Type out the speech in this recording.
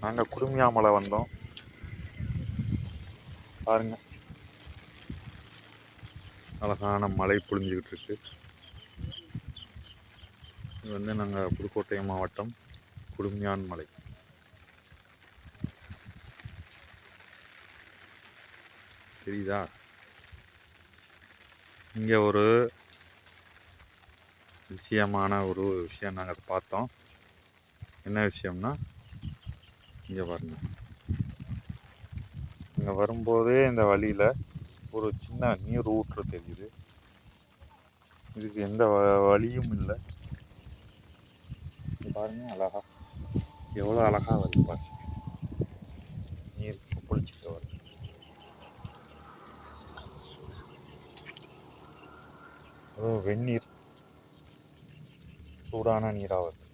நாங்கள் குடுமியாமலை வந்தோம். பாருங்க, அழகான மலை பொழிஞ்சுக்கிட்டு இருக்கு. இது வந்து நாங்கள் புதுக்கோட்டை மாவட்டம் குடுமியான் மலை. தெரியுதா? இங்கே ஒரு விஷயம் நாங்கள் பார்த்தோம். என்ன விஷயம்னா, இங்கே பாருங்க, இங்கே வரும்போதே இந்த வழியில் ஒரு சின்ன நீர் ஊற்று தெரியுது. இதுக்கு எந்த வழியும் இல்லை. பாருங்க, அழகா எவ்வளோ அழகா வருது பாருங்க, நீர் கொப்பளிச்சுட்டு வருது. வெந்நீர், சூடான நீராக வருது.